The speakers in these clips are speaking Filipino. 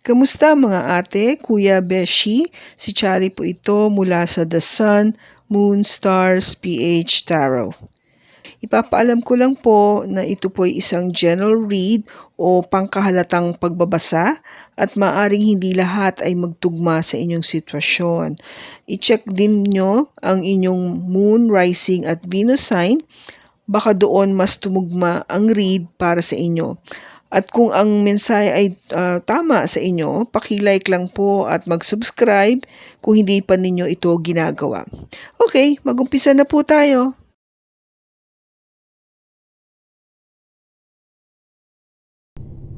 Kamusta mga ate, kuya, beshi? Si Chari po ito mula sa The Sun, Moon, Stars, PH Tarot. Ipapaalam ko lang po na ito po ay isang general read o pangkahalatang pagbabasa at maaring hindi lahat ay magtugma sa inyong sitwasyon. I-check din nyo ang inyong Moon, Rising at Venus sign. Baka doon mas tumugma ang read para sa inyo. At kung ang mensahe ay tama sa inyo, paki-like lang po at mag-subscribe kung hindi pa ninyo ito ginagawa. Okay, mag-umpisa na po tayo.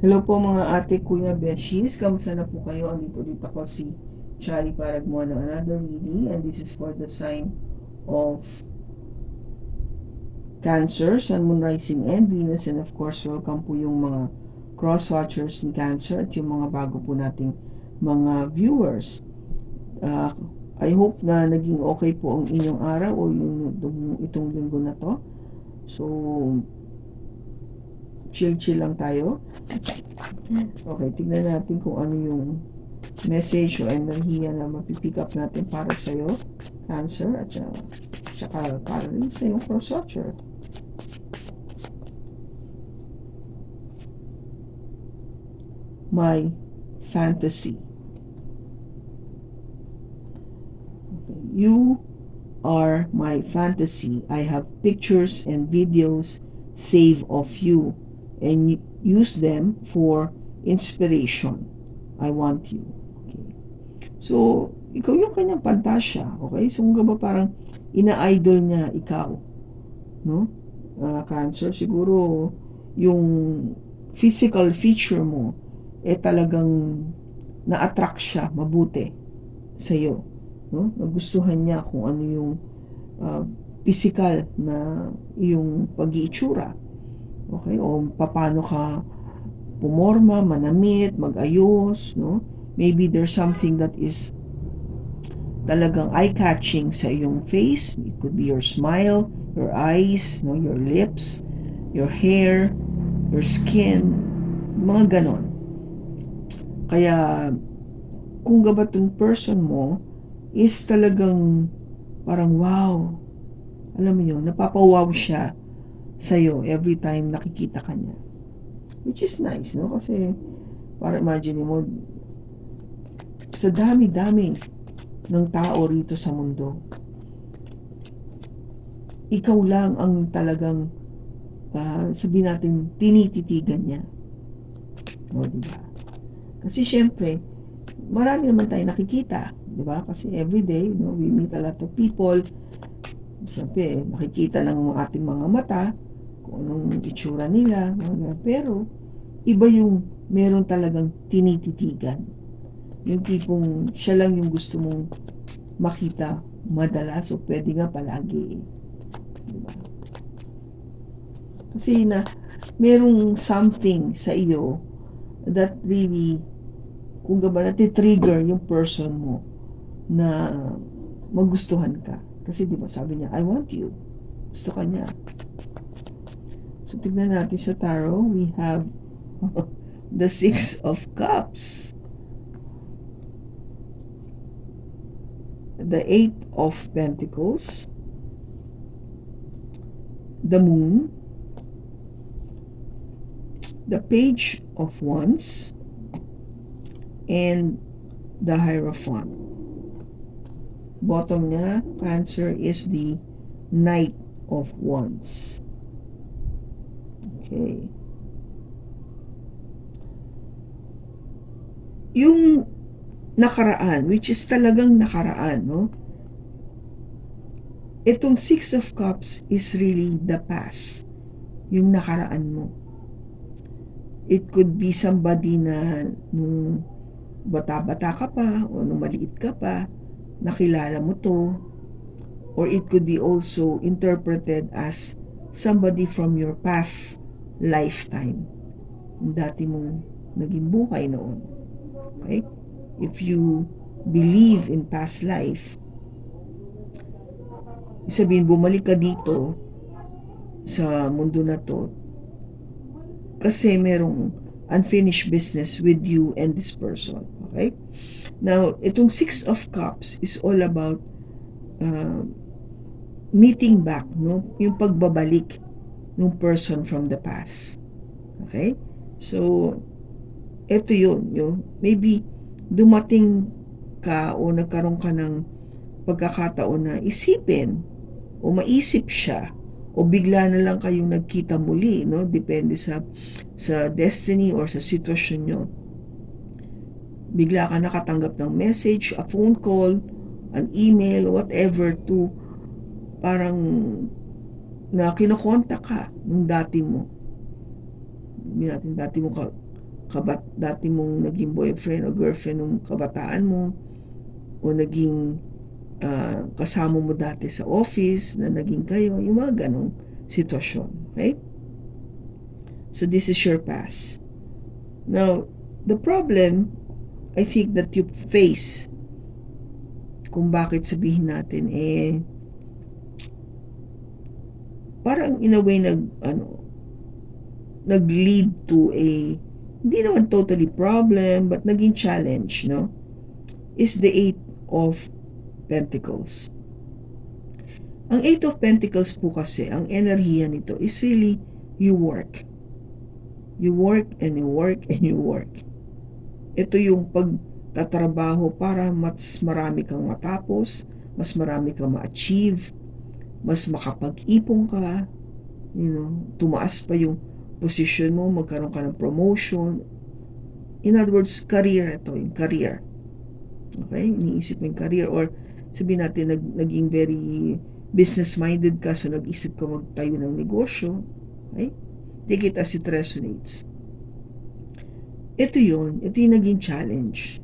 Hello po mga ate, kuya, beshies. Kamusta na po kayo? Andito ulit ako si Chari para gumawa ng another reading, and this is for the sign of Cancer, Sun, Moon, Rising, and Venus. And of course, welcome po yung mga cross-watchers ni Cancer at yung mga bago po nating mga viewers. I hope na naging okay po ang inyong araw o itong linggo na to. So, chill lang tayo. Okay, tignan natin kung ano yung message o enerhiya na mapipick up natin para sa'yo, Cancer, at saka para rin sa yung cross-watcher. My fantasy. You are my fantasy. I have pictures and videos saved of you and use them for inspiration. I want you. Okay. So, ikaw yung kanyang pantasya. Okay? So, kung ba parang ina-idol niya ikaw. No? Cancer, siguro yung physical feature mo talagang na-attract siya mabuti sa'yo. No? Nagustuhan niya kung ano yung physical na yung pag-iitsura. Okay? O paano ka pumorma, manamit, mag-ayos, no? Maybe there's something that is talagang eye-catching sa iyong face. It could be your smile, your eyes, no? Your lips, your hair, your skin, mga ganon. Kaya, kung gabatong person mo is talagang parang wow. Alam mo yun, napapawaw siya sa'yo every time nakikita ka niya. Which is nice, no? Kasi, para imagine mo, sa dami-dami ng tao rito sa mundo, ikaw lang ang talagang, sabihin natin, tinititigan niya. O, diba? Kasi syempre, marami naman tayo nakikita, di ba? Kasi everyday, we meet a lot of people. Syempre, nakikita ng ating mga mata kung anong itsura nila. Pero, iba yung meron talagang tinititigan. Yung tipong siya lang yung gusto mong makita madalas o pwede nga palagi. Di ba? Kasi merong something sa iyo that really kung ba nati-trigger yung person mo na magustuhan ka. Kasi di ba sabi niya, I want you. Gusto ka niya. So, tignan natin sa tarot. We have the Six of Cups. The Eight of Pentacles. The Moon. The Page of Wands. And the Hierophant. Bottom niya, Cancer, is the Knight of Wands. Okay. Yung nakaraan, which is talagang nakaraan, no? Itong Six of Cups is really the past. Yung nakaraan mo. It could be somebody na nung bata-bata ka pa o nung maliit ka pa, nakilala mo to. Or it could be also interpreted as somebody from your past lifetime. Yung dati mong naging buhay noon. Okay? If you believe in past life, sabihin, bumalik ka dito sa mundo na to kasi merong unfinished business with you and this person. Okay? Now, itong Six of Cups is all about uh, meeting back, no? Yung pagbabalik ng person from the past. Okay? So, eto yun, yung maybe dumating ka o nagkaroon ka ng pagkakataon na isipin o maisip siya o bigla na lang kayong nagkita muli, no? Depende sa destiny or sa sitwasyon nyo. Bigla ka nakatanggap ng message, a phone call, an email, whatever to parang na kinokontak ka nung dati mo. Dati mo dati mong naging boyfriend o girlfriend ng kabataan mo o naging kasama mo dati sa office na naging kayo, yung mga ganong sitwasyon. Okay? So this is your past. Now, the problem I think that you face kung bakit sabihin natin parang in a way nag-lead to a hindi naman totally problem but naging challenge, no? Is the Eight of Pentacles. Ang Eight of Pentacles po kasi, ang enerhiya nito is really you work. You work and you work and you work. Ito yung pagtatrabaho para mas marami kang matapos, mas marami kang ma-achieve, mas makapag-ipon ka, tumaas pa yung position mo, magkaroon ka ng promotion. In other words, career ito, yung career. Okay? Iniisip mo yung career or sabihin natin naging very business-minded ka, so nag-isip ka magtayo ng negosyo. Okay? Take it as it resonates. Ito yung naging challenge.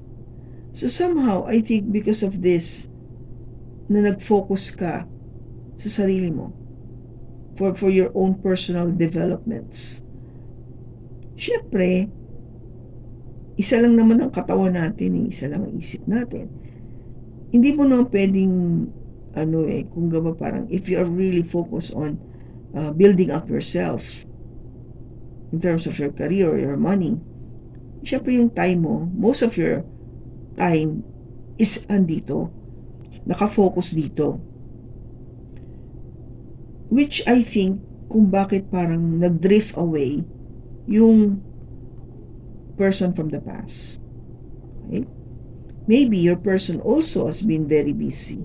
So somehow, I think because of this, na nag-focus ka sa sarili mo for your own personal developments. Siyempre, isa lang naman ang katawan natin, isa lang ang isip natin. Hindi mo naman pwedeng kung gaba parang if you are really focused on building up yourself in terms of your career or your money, siyempre yung time mo, most of your time is andito, nakafocus dito. Which I think kung bakit parang nag-drift away yung person from the past. Okay? Maybe your person also has been very busy.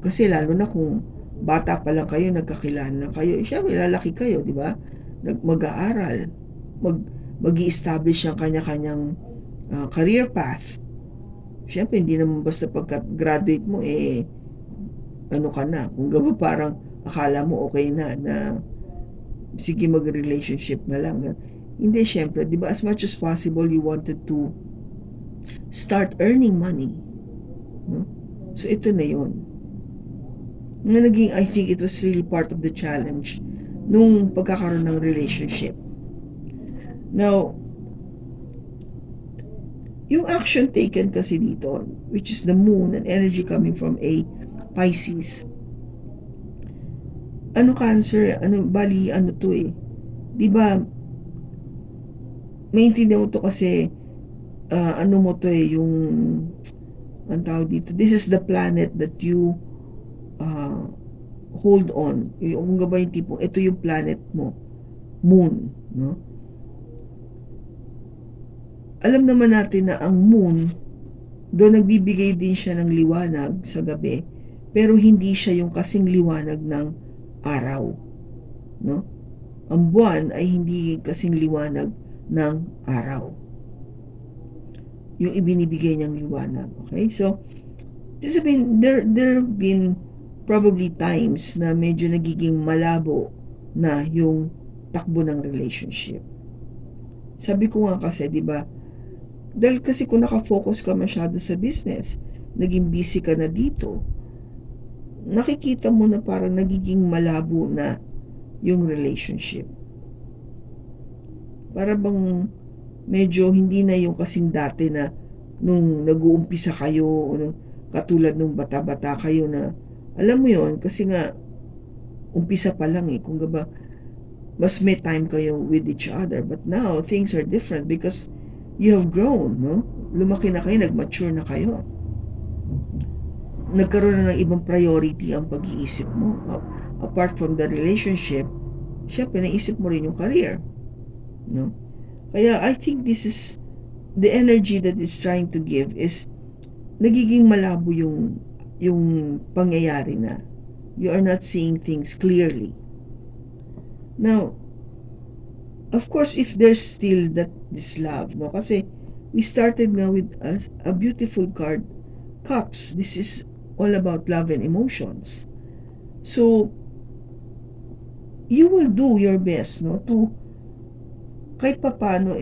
Kasi lalo na kung bata pa lang kayo, nagkakilala na kayo, syempre lalaki kayo, di ba? Mag-aaral, mag-i-establish ang kanya-kanyang career path. Syempre, hindi naman basta pagka-graduate mo, ka na. Kung gaba parang akala mo okay na sige mag-relationship na lang. Hindi, syempre, di ba, as much as possible, you wanted to start earning money. No? So, ito na yun. I think it was really part of the challenge nung pagkakaroon ng relationship. Now, yung action taken kasi dito, which is the moon and energy coming from a Pisces, Cancer, di ba, maintindihan mo to kasi, yung, ang tawag dito, this is the planet that you hold on. Kung gaba yung tipong, ito yung planet mo, moon, no? Alam naman natin na ang moon, doon nagbibigay din siya ng liwanag sa gabi, pero hindi siya yung kasing liwanag ng araw, no? Ang buwan ay hindi kasing liwanag ng araw. Yung ibinibigay niyang liwanag, okay? So, there have been probably times na medyo nagiging malabo na yung takbo ng relationship. Sabi ko nga kasi, di ba, dahil kasi kung nakafocus ka masyado sa business, naging busy ka na dito, nakikita mo na parang nagiging malabo na yung relationship. Para bang medyo hindi na yung kasing dati na nung nag-uumpisa kayo o katulad nung bata-bata kayo na alam mo yon kasi nga umpisa pa lang kung gaba mas may time kayo with each other. But now, things are different because you have grown, no? Lumaki na kayo, nag-mature na kayo. Nagkaroon na ng ibang priority ang pag-iisip mo. Apart from the relationship, syempre, naisip mo rin yung career, no? Kaya, I think this is, the energy that is trying to give is, nagiging malabo yung pangyayari na. You are not seeing things clearly. Now, of course, if there's still this love, no? Kasi we started now with a beautiful card, Cups. This is all about love and emotions. So, you will do your best, no? To, kahit papano,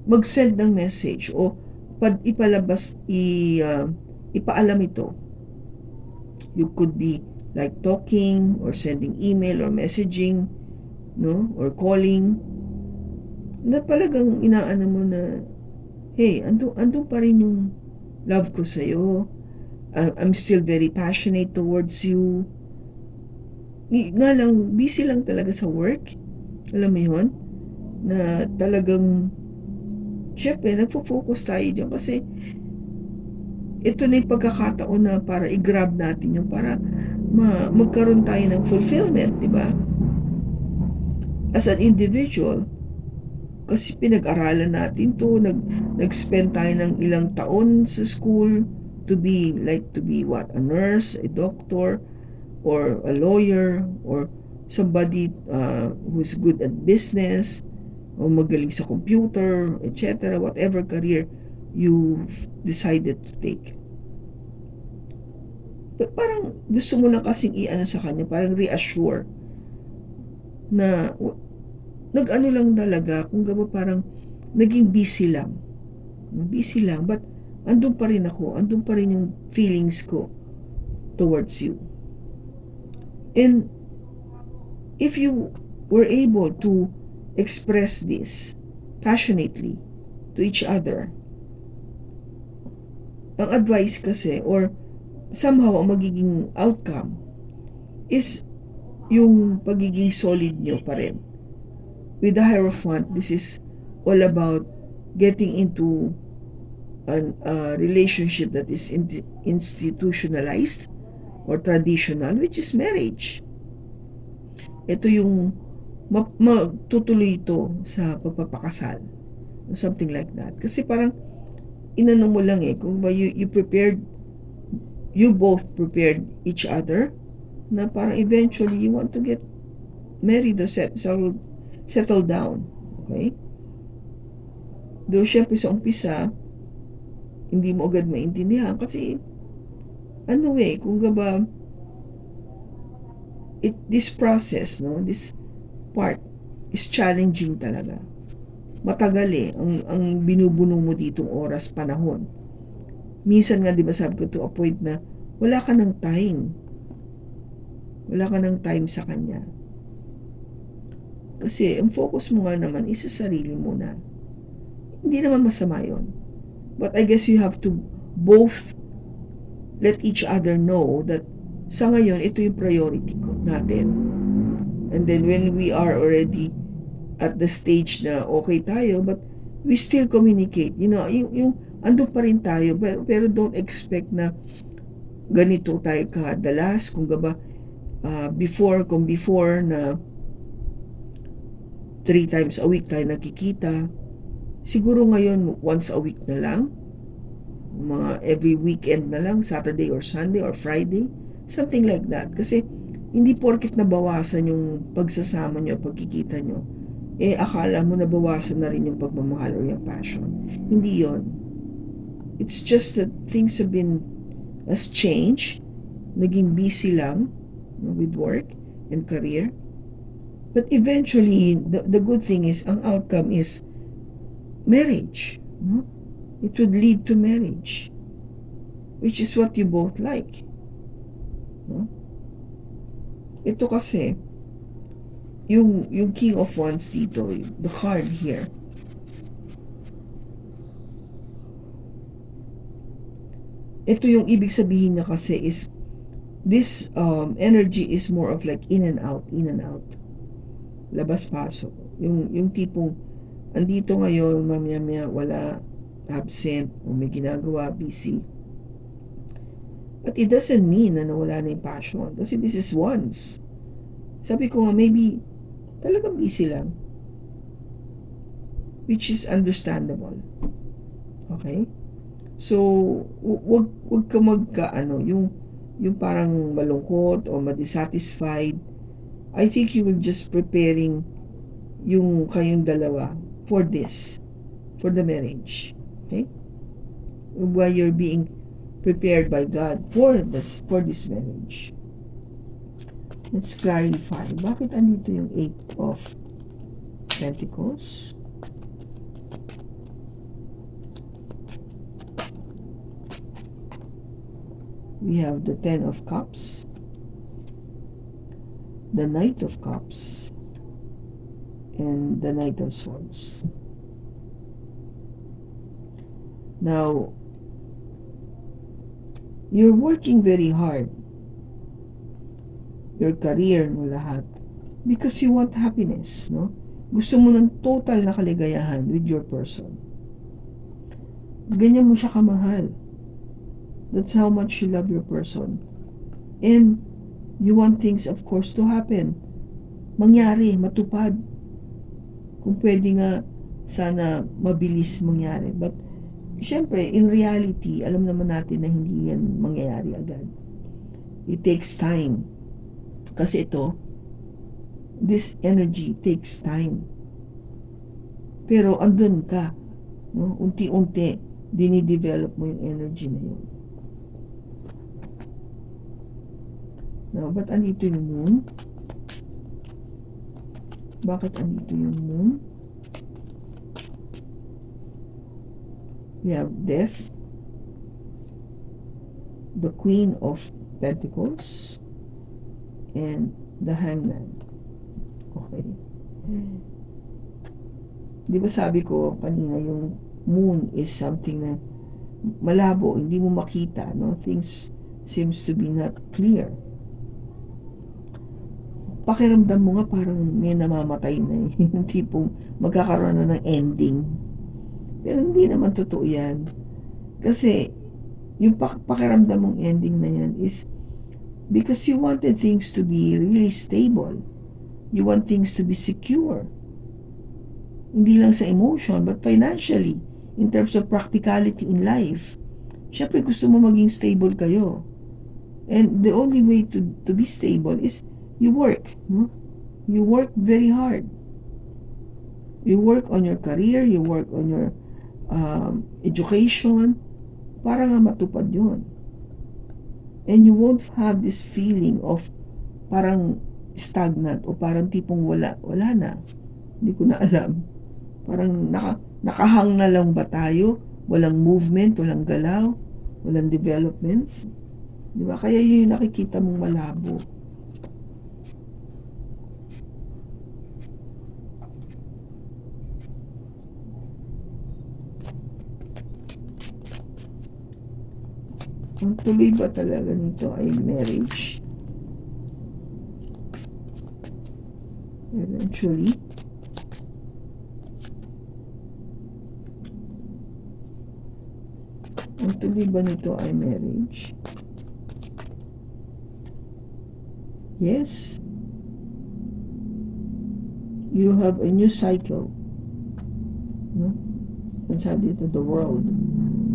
mag-send ng message o ipalabas, ipaalam ito. You could be like talking or sending email or messaging, no? Or calling, na talagang inaano mo na, hey, andun pa rin yung love ko sa'yo. I'm still very passionate towards you. Nga lang, busy lang talaga sa work. Alam mo yun? Na talagang, syempre, nagpo-focus tayo dyan kasi ito na yung pagkakataon na para i-grab natin yung para magkaroon tayo ng fulfillment, di ba? As an individual, kasi pinag-aralan natin to, nag-spend tayo ng ilang taon sa school to be what? A nurse, a doctor, or a lawyer, or somebody who's good at business, o magaling sa computer, etc. Whatever career you've decided to take. But parang gusto mo lang kasing i-ano sa kanya, parang reassure na nag-ano lang talaga, kung gaba parang naging busy lang, but andun pa rin ako, andun pa rin yung feelings ko towards you. And if you were able to express this passionately to each other, ang advice kasi, or somehow ang magiging outcome is yung pagiging solid nyo pa rin. With the Hierophant, this is all about getting into a relationship that is institutionalized or traditional, which is marriage. Ito yung magtutuloy ito sa pagpapakasal, something like that. Kasi parang inano mo lang kung ba you prepared, you both prepared each other na parang eventually you want to get married or settle down. Okay? Though syempre sa umpisa, hindi mo agad maintindihan kasi kung gaba this process, no, this part is challenging talaga. Matagal ang binubuno mo ditong oras, panahon. Minsan nga, di ba, sabi ko to a point na wala ka ng time. Wala ka ng time sa kanya. Kasi ang focus mo nga naman is sa sarili mo na. Hindi naman masama yun. But I guess you have to both let each other know that sa ngayon, ito yung priority ko natin. And then when we are already at the stage na okay tayo, but we still communicate. You know, yung andun pa rin tayo, pero don't expect na ganito tayo kadalas. Kung gaba, kung before na 3 times a week tayo nakikita, siguro ngayon once a week na lang, mga every weekend na lang, Saturday or Sunday or Friday, something like that. Kasi hindi porket nabawasan yung pagsasama nyo, pagkikita nyo, akala mo nabawasan na rin yung pagmamahal o yung passion. Hindi yon. It's just that things has changed, naging busy lang, with work and career. But eventually, the good thing is, ang outcome is marriage. No? It would lead to marriage, which is what you both like. No? Ito kasi, yung King of Wands dito, the card here, ito yung ibig sabihin na kasi is, this energy is more of like in and out, in and out. labas-pasok. Yung tipong, andito ngayon, mamaya-maya wala, absent, o may ginagawa, busy. But it doesn't mean na nawala na yung passion. Kasi this is once. Sabi ko nga, maybe talagang busy lang. Which is understandable. Okay? So, wag ka yung parang malungkot o ma-dissatisfied. I think you will just preparing yung kayong dalawa for this, for the marriage. Okay? While you're being prepared by God for this marriage. Let's clarify. Bakit andito yung 8 of Pentacles? We have the 10 of Cups, the Knight of Cups, and the Knight of Swords. Now, you're working very hard. Your career mo lahat. Because you want happiness, no? Gusto mo ng total na kaligayahan with your person. Ganyan mo siya kamahal. That's how much you love your person. And you want things, of course, to happen. Mangyari, matupad. Kung pwede nga, sana mabilis mangyari. But, syempre, in reality, alam naman natin na hindi yan mangyayari agad. It takes time. Kasi ito, this energy takes time. Pero andun ka, no? Unti-unti, dinidevelop mo yung energy na yun. Now, ba't andito yung moon? Bakit andito yung moon? We have death, the Queen of Pentacles, and the Hangman. Okay. Di ba sabi ko kanina, yung moon is something na malabo, hindi mo makita, no? Things seems to be not clear. Pakiramdam mo nga parang may namamatay na yung tipong magkakaroon na ng ending. Pero hindi naman totoo yan. Kasi yung pakiramdam mong ending na yan is because you wanted things to be really stable. You want things to be secure. Hindi lang sa emotion, but financially, in terms of practicality in life. Siyempre, gusto mo maging stable kayo. And the only way to be stable is you work. No? You work very hard. You work on your career, you work on your education, para nga matupad yun. And you won't have this feeling of parang stagnant o parang tipong wala na. Hindi ko na alam. Parang nakahang na lang ba tayo? Walang movement, walang galaw, walang developments. Di ba? Kaya yun yung nakikita mong malabo. Ang tuloy ba talaga nito ay marriage? Eventually. Ang tuloy ba nito ay marriage? Yes. You have a new cycle. No? And sabi ito, the world.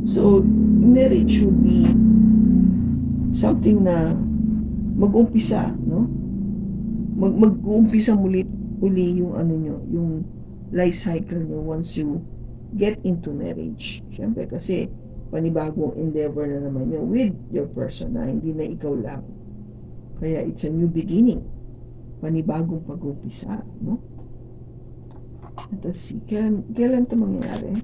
So, marriage would be something na mag-umpisa, no? Mag-uumpisa uli yung yung life cycle nyo once you get into marriage. Siyempre kasi panibagong endeavor na naman yun with your person na hindi na ikaw lang. Kaya it's a new beginning. Panibagong pag-umpisa, no? Let's see, kailan ito mangyayari?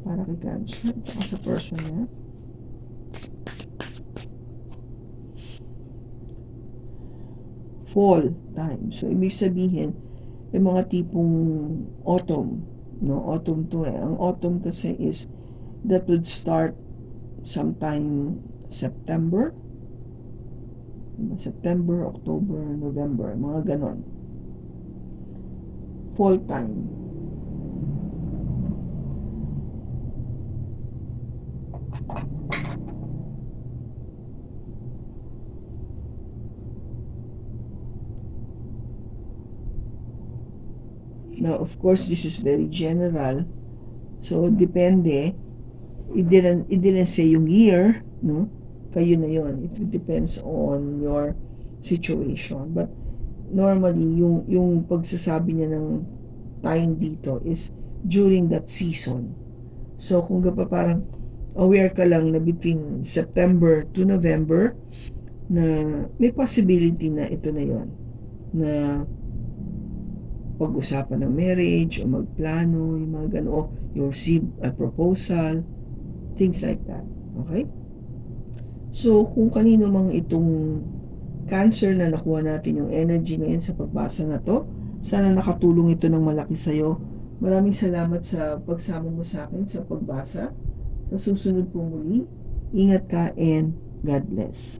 Para kay Cancer, tsaka sa person niya. Fall time. So, ibig sabihin, yung mga tipong autumn. No, autumn to eh. Ang autumn kasi is, that would start sometime September. September, October, November, mga ganon. Fall time. Now, of course, this is very general. So, depende. It didn't say yung year, no? Kayo na yon. It depends on your situation. But, normally, yung pagsasabi niya ng time dito is during that season. So, kung parang aware ka lang na between September to November, na may possibility na ito na yon, na pag-usapan ng marriage o magplano, yung mga gano'n, o you receive a proposal, things like that. Okay? So, kung kanino mang itong Cancer na nakuha natin yung energy ngayon sa pagbasa na to, sana nakatulong ito ng malaki sa'yo. Maraming salamat sa pagsama mo sa akin sa pagbasa. Sa susunod po muli, ingat ka and God bless.